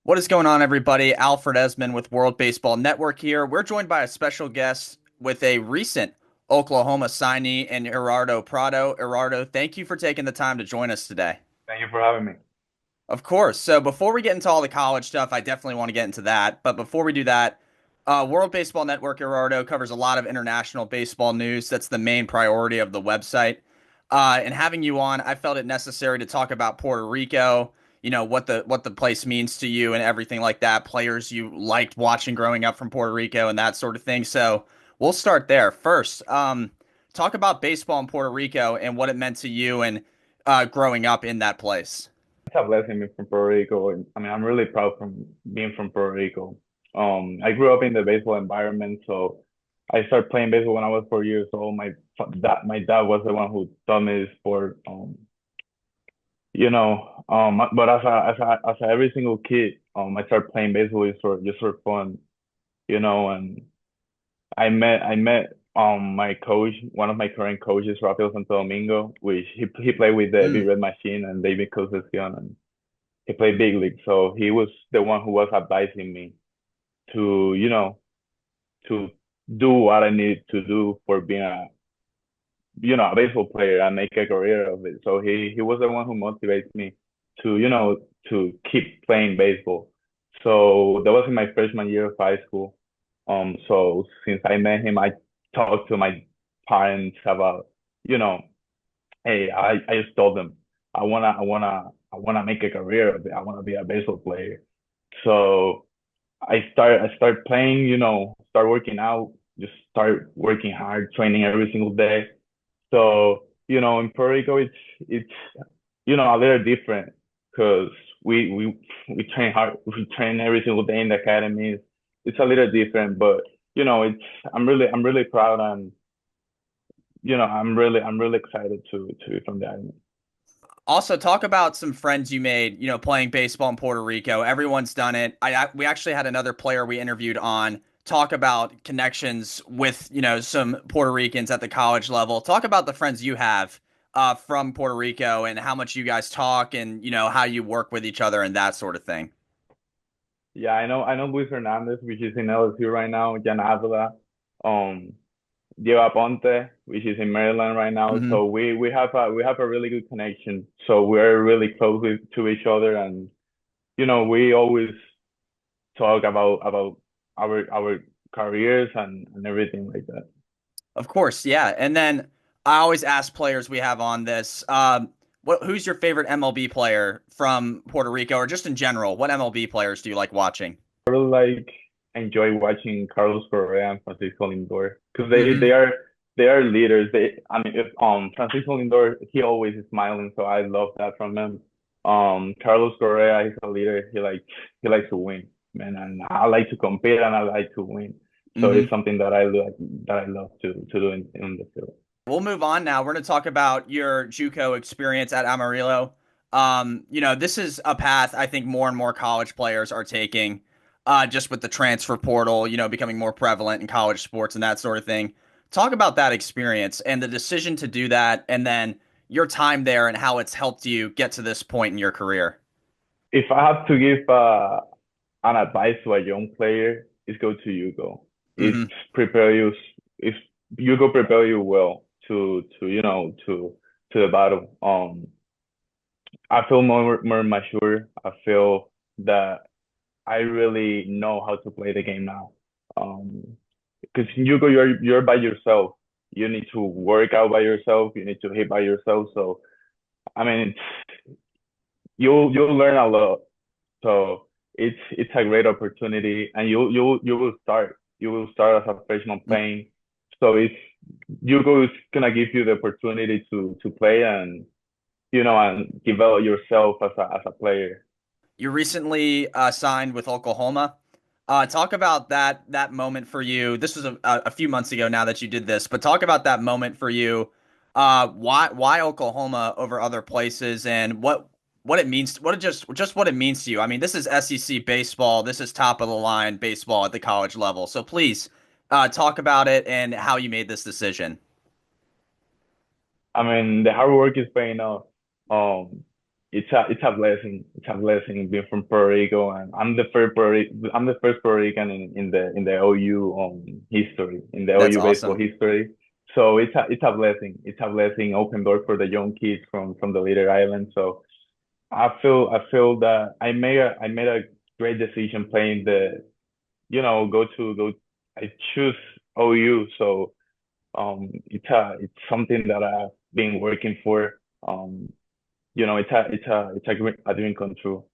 What is going on, everybody? Alfred Esmond with World Baseball Network here. We're joined by a special guest with a recent Oklahoma signee and Gerardo Prado. Gerardo, thank you for taking the time to join us today. Thank you for having me. Of course. So before we get into all the college stuff, I definitely want to get into that. But before we do that, World Baseball Network Gerardo covers a lot of international baseball news. That's the main priority of the website. And having you on, I felt it necessary to talk about Puerto Rico. You know what the place means to you and everything like that. Players you liked watching growing up from Puerto Rico and that sort of thing. So we'll start there first. Talk about baseball in Puerto Rico and what it meant to you and growing up in that place. It's a blessing being from Puerto Rico. And I mean, I'm really proud from being from Puerto Rico. I grew up in the baseball environment, so I started playing baseball when I was 4 years old. My dad was the one who taught me the sport. But as every single kid, I started playing baseball just for fun, and I met my coach, one of my current coaches, Rafael Santo Domingo, which he played with the Big Mm. Red Machine and David Concepcion, and he played big league. So he was the one who was advising me to, to do what I need to do for being a baseball player and make a career of it. So he was the one who motivates me to keep playing baseball. So that was in my freshman year of high school. So since I met him, I talked to my parents about, you know, hey, I just told them I wanna make a career of it. I wanna be a baseball player. So I start playing, start working out, just start working hard, training every single day. So, in Puerto Rico it's a little different because we train hard, we train every single day in the academies. It's a little different, but it's I'm really proud and I'm really excited to be from that. Also, talk about some friends you made, playing baseball in Puerto Rico. Everyone's done it. We actually had another player we interviewed on talk about connections with, some Puerto Ricans at the college level. Talk about the friends you have from Puerto Rico and how much you guys talk and, how you work with each other and that sort of thing. Yeah, I know Luis Hernandez, which is in LSU right now, Jan Avila, um, Diego Aponte, which is in Maryland right now. Hmm. So we have a really good connection. So we're really close to each other, and we always talk about our careers and everything like that. Of course, yeah. And then I always ask players we have on this, who's your favorite MLB player from Puerto Rico or just in general? What MLB players do you like watching? I really enjoy watching Carlos Correa and Francisco Lindor because they Hmm. they are they are leaders. I mean, if Francisco Lindor, he always is smiling, so I love that from him. Carlos Correa, he's a leader. He likes to win, man, and I like to compete and I like to win. So it's Hmm. something that I love to do in the field. We'll move on now. We're going to talk about your JUCO experience at Amarillo. This is a path I think more and more college players are taking, just with the transfer portal, becoming more prevalent in college sports and that sort of thing. Talk about that experience and the decision to do that, and then your time there and how it's helped you get to this point in your career. If I have to give an advice to a young player, is go to Yugo. It's Hmm. prepare you. If Yugo prepare you well to the battle. I feel more mature. I feel that I really know how to play the game now. Because Yugo, you're by yourself. You need to work out by yourself. You need to hit by yourself. So I mean, you'll learn a lot. So it's a great opportunity, and you will start as a freshman playing. So it's Hugo is gonna give you the opportunity to play and develop yourself as a player. You recently signed with Oklahoma. Talk about that moment for you. This was a few months ago now that you did this, but talk about that moment for you. Why Oklahoma over other places, and what it means, just what it means to you. I mean, this is SEC baseball. This is top of the line baseball at the college level. So please talk about it and how you made this decision. I mean, the hard work is paying off. Um, it's a blessing. It's a blessing being from Puerto Rico, and I'm the first Puerto Rican in the OU history, in the That's OU baseball awesome. history. So it's a blessing. It's a blessing. Open door for the young kids from the Little Island. So I feel that I made a great decision playing the go to go. I choose OU. So it's something that I've been working for. A dream come true.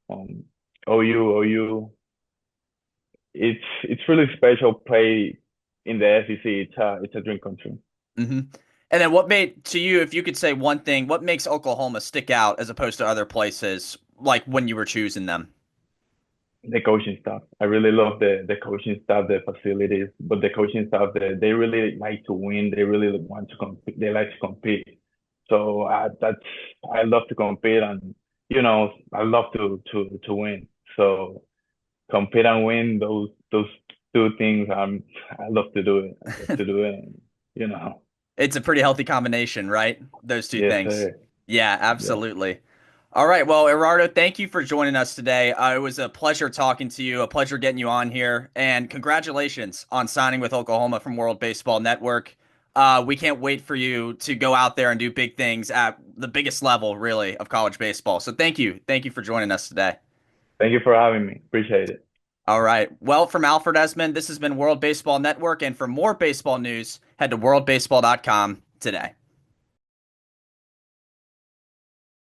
OU, it's really special play in the SEC. It's a dream come true. hmm And then what made to you, if you could say one thing, what makes Oklahoma stick out as opposed to other places, like when you were choosing them? The coaching staff. I really love the coaching staff, the facilities, but the coaching staff, they really like to win. They really want to compete. They like to compete. So I love to compete, and I love to win. So compete and win those two things. I love to do it. I love to do it. And, you know, It's a pretty healthy combination, right? Those two yes, things. sir. Yeah, Yeah. absolutely. All right. Well, Gerardo, thank you for joining us today. It was a pleasure talking to you, a pleasure getting you on here, and congratulations on signing with Oklahoma from World Baseball Network. We can't wait for you to go out there and do big things at the biggest level, really, of college baseball. So thank you. Thank you for joining us today. Thank you for having me. Appreciate it. All right. Well, from Alfred Esmond, this has been World Baseball Network. And for more baseball news, head to worldbaseball.com today.